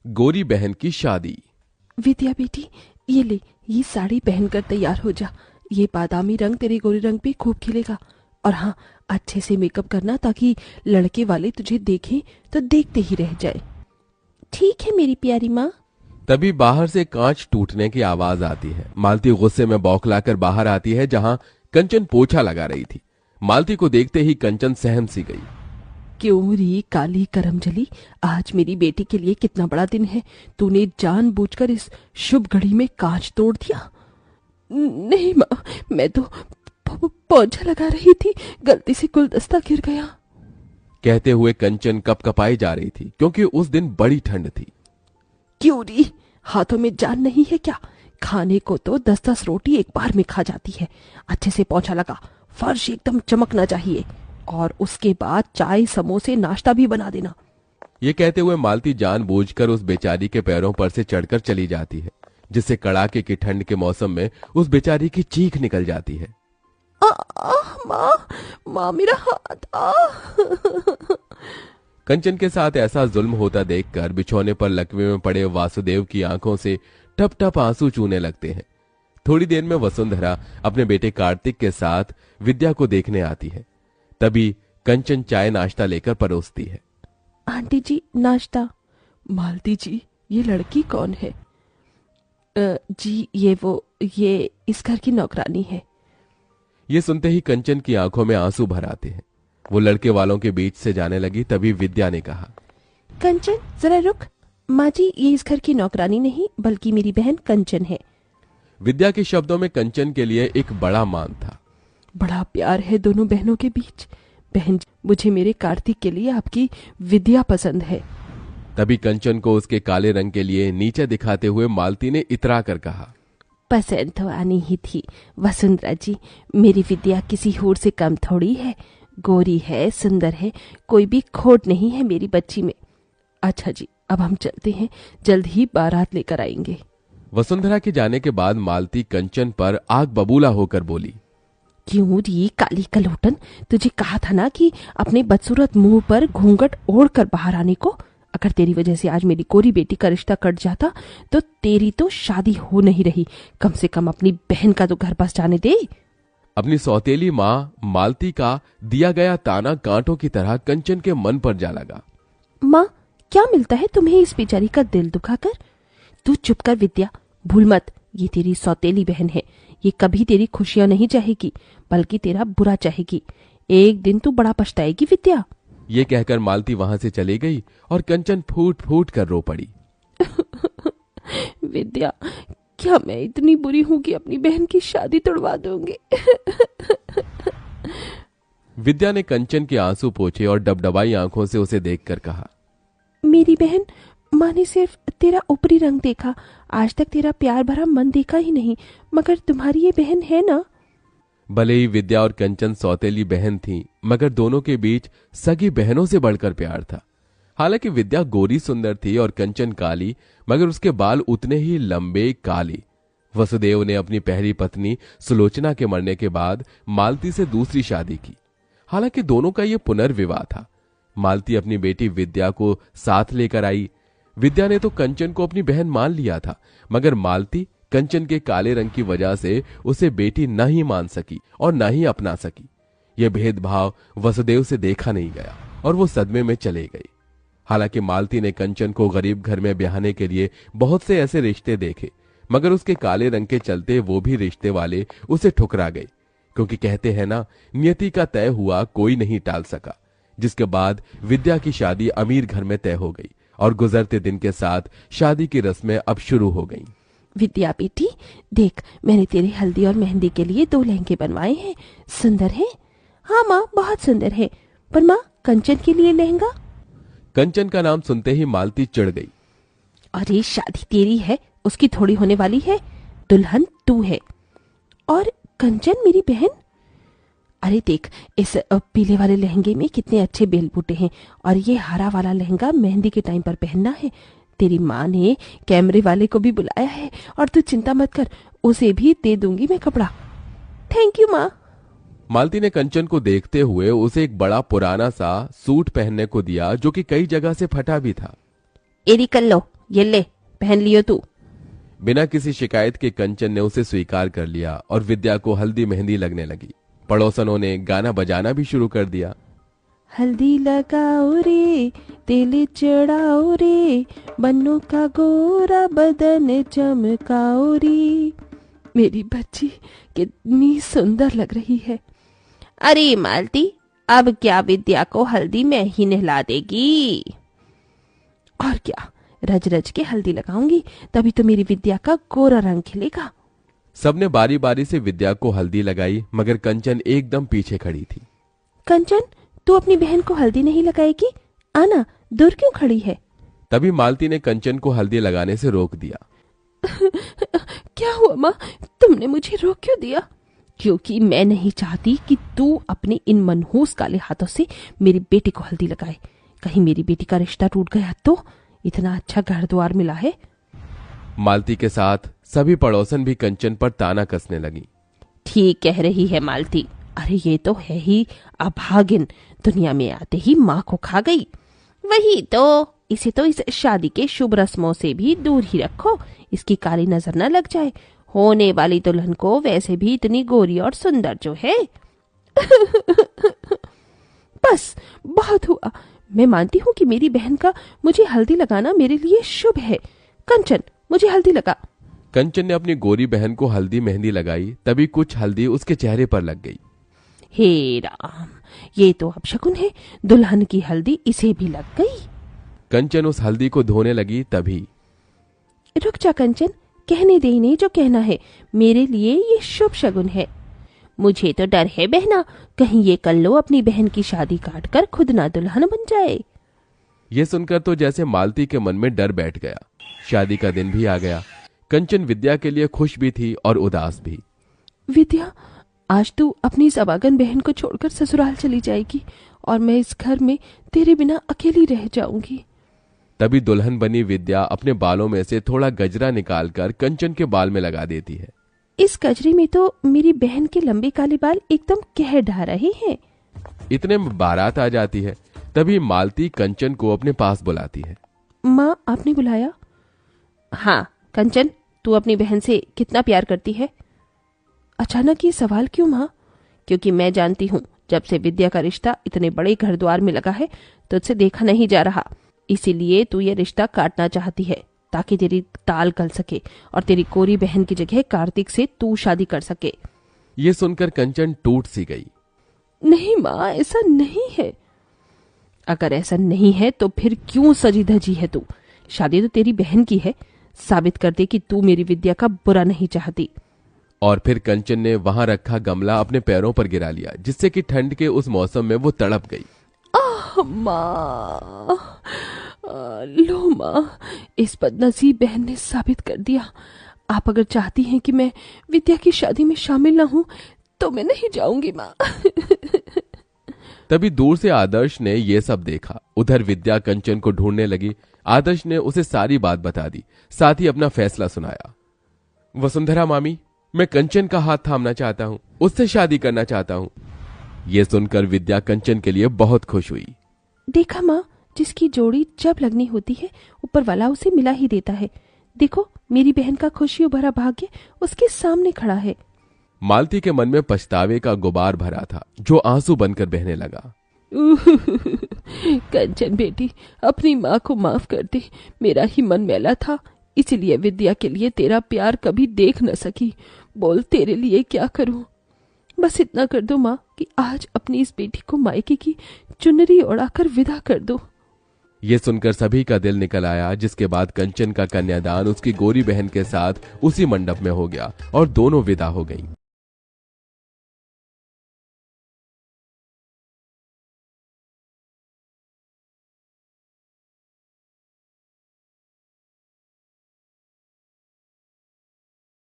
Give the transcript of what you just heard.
गोरी बहन की शादी। विद्या बेटी, ये ले, ये साड़ी पहनकर तैयार हो जा। ये बादामी रंग तेरे गोरे रंग पे खूब खिलेगा। और हाँ, अच्छे से मेकअप करना ताकि लड़के वाले तुझे देखें तो देखते ही रह जाए। ठीक है मेरी प्यारी माँ। तभी बाहर से कांच टूटने की आवाज आती है। मालती गुस्से में बौखलाकर बाहर आती है, जहां कंचन पोछा लगा रही थी। मालती को देखते ही कंचन सहम सी गई। क्यों री काली करमजली, आज मेरी बेटी के लिए कितना बड़ा दिन है। तूने जानबूझकर इस शुभ घड़ी में कांच तोड़ दिया। नहीं माँ, मैं तो पोछा लगा रही थी, गलती से गुलदस्ता गिर गया। कहते हुए कंचन कपकपाई जा रही थी, क्योंकि उस दिन बड़ी ठंड थी। क्यों री, हाथों में जान नहीं है क्या? खाने को तो 10-10 रोटी एक बार में खा जाती है। अच्छे से पोछा लगा, फर्श एकदम चमकना चाहिए। और उसके बाद चाय समोसे नाश्ता भी बना देना। ये कहते हुए मालती जानबूझकर उस बेचारी के पैरों पर से चढ़कर चली जाती है, जिससे कड़ाके की ठंड के मौसम में उस बेचारी की चीख निकल जाती है। माँ, माँ मेरा हाथ कंचन के साथ ऐसा जुल्म होता देखकर बिछौने पर लकवे में पड़े वासुदेव की आंखों से टप टप आंसू चूने लगते हैं। थोड़ी देर में वसुंधरा अपने बेटे कार्तिक के साथ विद्या को देखने आती है। तभी कंचन चाय नाश्ता लेकर परोसती है। आंटी जी, नाश्ता। मालती जी, ये लड़की कौन है? जी, ये इस घर की नौकरानी है। ये सुनते ही कंचन की आंखों में आंसू भर आते हैं। वो लड़के वालों के बीच से जाने लगी। तभी विद्या ने कहा, कंचन जरा रुक। माँ जी, ये इस घर की नौकरानी नहीं बल्कि मेरी बहन कंचन है। विद्या के शब्दों में कंचन के लिए एक बड़ा मान था। बड़ा प्यार है दोनों बहनों के बीच। बहन, मुझे मेरे कार्तिक के लिए आपकी विद्या पसंद है। तभी कंचन को उसके काले रंग के लिए नीचे दिखाते हुए मालती ने इतरा कर कहा, पसंद तो आनी ही थी वसुंधरा जी। मेरी विद्या किसी होर से कम थोड़ी है। गोरी है, सुंदर है, कोई भी खोट नहीं है मेरी बच्ची में। अच्छा जी, अब हम चलते हैं, जल्द ही बारात लेकर आएंगे। वसुंधरा के जाने के बाद मालती कंचन पर आग बबूला होकर बोली, क्यों री काली कलोटन, तुझे कहा था ना कि अपने बदसूरत मुंह पर घूंघट ओढ़ कर बाहर आने को। अगर तेरी वजह से आज मेरी गोरी बेटी का रिश्ता कट जाता तो तेरी तो शादी हो नहीं रही। कम से कम अपनी बहन का तो घर बस जाने दे। अपनी सौतेली माँ मालती का दिया गया ताना कांटों की तरह कंचन के मन पर जा लगा। माँ, क्या मिलता है तुम्हें इस बेचारी का दिल दुखाकर? तू चुप कर विद्या, भूल मत, ये तेरी सौतेली बहन है। ये कभी तेरी खुशियां नहीं चाहेगी बल्कि तेरा बुरा चाहेगी। एक दिन तू बड़ा पछताएगी विद्या। ये कहकर मालती वहां से चली गई और कंचन फूट फूट कर रो पड़ी। विद्या, क्या मैं इतनी बुरी हूं कि अपनी बहन की शादी तोड़वा दूंगी? विद्या ने कंचन के आंसू पोंछे और डबडबाई आंखों से उसे देखकर कहा, मेरी बहन, माँ ने सिर्फ तेरा ऊपरी रंग देखा, आज तक तेरा प्यार भरा मन देखा ही नहीं। मगर तुम्हारी ये बहन है ना? भले ही विद्या और कंचन सौतेली बहन थीं, मगर दोनों के बीच सगी बहनों से बढ़कर प्यार था। हालांकि विद्या गोरी सुंदर थी और कंचन काली, मगर उसके बाल उतने ही लंबे काले। वसुदेव ने अपनी पहली पत्नी सुलोचना के मरने के बाद मालती से दूसरी शादी की। हालांकि दोनों का यह पुनर्विवाह था। मालती अपनी बेटी विद्या को साथ लेकर आई। विद्या ने तो कंचन को अपनी बहन मान लिया था, मगर मालती कंचन के काले रंग की वजह से उसे बेटी न ही मान सकी और न ही अपना सकी। यह भेदभाव वसुदेव से देखा नहीं गया और वो सदमे में चले गई। हालांकि मालती ने कंचन को गरीब घर में ब्याहने के लिए बहुत से ऐसे रिश्ते देखे, मगर उसके काले रंग के चलते वो भी रिश्ते वाले उसे ठुकरा गए, क्योंकि कहते हैं ना, नियति का तय हुआ कोई नहीं टाल सका। जिसके बाद विद्या की शादी अमीर घर में तय हो गई और गुजरते दिन के साथ शादी की रस्में अब शुरू हो गईं। विद्या बेटी, देख, मैंने तेरे हल्दी और मेहंदी के लिए 2 लहंगे बनवाए हैं। सुंदर है? हाँ माँ, बहुत सुंदर है। पर माँ, कंचन के लिए लहंगा? कंचन का नाम सुनते ही मालती चिढ़ गई। अरे, शादी तेरी है, उसकी थोड़ी होने वाली है। दुल्हन तू है और कंचन मेरी बहन। अरे देख, इस पीले वाले लहंगे में कितने अच्छे बेल बूटे हैं और ये हरा वाला लहंगा मेहंदी के टाइम पर पहनना है। तेरी माँ ने कैमरे वाले को भी बुलाया है और तू चिंता मत कर, उसे भी दे दूंगी मैं कपड़ा। थैंक यू माँ। मालती ने कंचन को देखते हुए उसे एक बड़ा पुराना सा सूट पहनने को दिया, जो कि कई जगह से फटा भी था। एरी कर लो, ये ले, पहन लियो तू। बिना किसी शिकायत के कंचन ने उसे स्वीकार कर लिया और विद्या को हल्दी मेहंदी लगने लगी। पड़ोसनों ने गाना बजाना भी शुरू कर दिया। हल्दी लगाओ रे, तेल चढ़ाओ रे, बन्नों का गोरा बदन चमकाओ रे। मेरी बच्ची कितनी सुंदर लग रही है। अरे मालती, अब क्या विद्या को हल्दी में ही नहला देगी? और क्या, रज रज के हल्दी लगाऊंगी, तभी तो मेरी विद्या का गोरा रंग खिलेगा। सबने बारी बारी से विद्या को हल्दी लगाई, मगर कंचन एकदम पीछे खड़ी थी। कंचन, तू अपनी बहन को हल्दी नहीं लगाएगी? आना, दूर क्यों खड़ी है? तभी मालती ने कंचन को हल्दी लगाने से रोक दिया। क्या हुआ माँ, तुमने मुझे रोक क्यों दिया? क्योंकि मैं नहीं चाहती कि तू अपने इन मनहूस काले हाथों से मेरी बेटी को हल्दी लगाए। कहीं मेरी बेटी का रिश्ता टूट गया तो? इतना अच्छा घर द्वार मिला है। मालती के साथ सभी पड़ोसन भी कंचन पर ताना कसने लगी। ठीक कह रही है मालती, अरे ये तो है ही अभागिन, दुनिया में आते ही माँ को खा गई। वही तो, इसे तो इस शादी के शुभ रस्मों से भी दूर ही रखो, इसकी काली नजर न लग जाए। होने वाली दुल्हन को वैसे भी इतनी गोरी और सुंदर जो है। बस बहुत हुआ। मैं मानती हूँ कि मेरी बहन का मुझे हल्दी लगाना मेरे लिए शुभ है। कंचन, मुझे हल्दी लगा। कंचन ने अपनी गोरी बहन को हल्दी मेहंदी लगाई, तभी कुछ हल्दी उसके चेहरे पर लग गई। हे राम, ये तो अपशकुन है, दुल्हन की हल्दी इसे भी लग गई। कंचन उस हल्दी को धोने लगी, तभी रुक जा कंचन, कहने दे इन्हें जो कहना है। मेरे लिए ये शुभ शगुन है। मुझे तो डर है बहना, कहीं ये कल्लो अपनी बहन की शादी काट कर खुद ना दुल्हन बन जाए। ये सुनकर तो जैसे मालती के मन में डर बैठ गया। शादी का दिन भी आ गया। कंचन विद्या के लिए खुश भी थी और उदास भी। विद्या, आज तू अपनी इस अभागन बहन को छोड़कर ससुराल चली जाएगी और मैं इस घर में तेरे बिना अकेली रह जाऊंगी। तभी दुल्हन बनी विद्या अपने बालों में से थोड़ा गजरा निकालकर कंचन के बाल में लगा देती है। इस गजरे में तो मेरी बहन के लंबे काले बाल एकदम कह ढा रहे हैं। इतने में बारात आ जाती है। तभी मालती कंचन को अपने पास बुलाती है। माँ, आपने बुलाया? हाँ कंचन, तू अपनी बहन से कितना प्यार करती है? अचानक ये सवाल क्यों माँ? क्योंकि मैं जानती हूँ, जब से विद्या का रिश्ता इतने बड़े घर द्वार में लगा है तुझसे देखा नहीं जा रहा, इसीलिए तू ये रिश्ता काटना चाहती है ताकि तेरी ताल गल सके और तेरी कोरी बहन की जगह कार्तिक से तू शादी कर सके। ये सुनकर कंचन टूट सी गई। नहीं माँ, ऐसा नहीं है। अगर ऐसा नहीं है तो फिर क्यों सजी धजी है तू? शादी तो तेरी बहन की है, साबित कर दे कि तू मेरी विद्या का बुरा नहीं चाहती। और फिर कंचन ने वहां रखा गमला अपने पैरों पर गिरा लिया, जिससे कि ठंड के उस मौसम में वो तड़प गई। माँ, लो माँ, इस बदनसीब बहन ने साबित कर दिया। आप अगर चाहती हैं कि मैं विद्या की शादी में शामिल न हूं तो मैं नहीं जाऊंगी माँ। तभी दूर से आदर्श ने ये सब देखा। उधर विद्या कंचन को ढूंढने लगी। आदर्श ने उसे सारी बात बता दी, साथ ही अपना फैसला सुनाया। वसुंधरा मामी, मैं कंचन का हाथ थामना चाहता हूँ, उससे शादी करना चाहता हूँ। ये सुनकर विद्या कंचन के लिए बहुत खुश हुई। देखा माँ, जिसकी जोड़ी जब लगनी होती है ऊपर वाला उसे मिला ही देता है। देखो, मेरी बहन का खुशियों भरा भाग्य उसके सामने खड़ा है। मालती के मन में पछतावे का गुबार भरा था, जो आंसू बनकर बहने लगा। कंचन बेटी, अपनी माँ को माफ कर दे। मेरा ही मन मैला था, इसलिए विद्या के लिए तेरा प्यार कभी देख न सकी। बोल, तेरे लिए क्या करूं? बस इतना कर दो माँ कि आज अपनी इस बेटी को मायके की चुनरी ओढ़ाकर विदा कर दो। ये सुनकर सभी का दिल निकल आया, जिसके बाद कंचन का कन्यादान उसकी गोरी बहन के साथ उसी मंडप में हो गया और दोनों विदा हो गईं।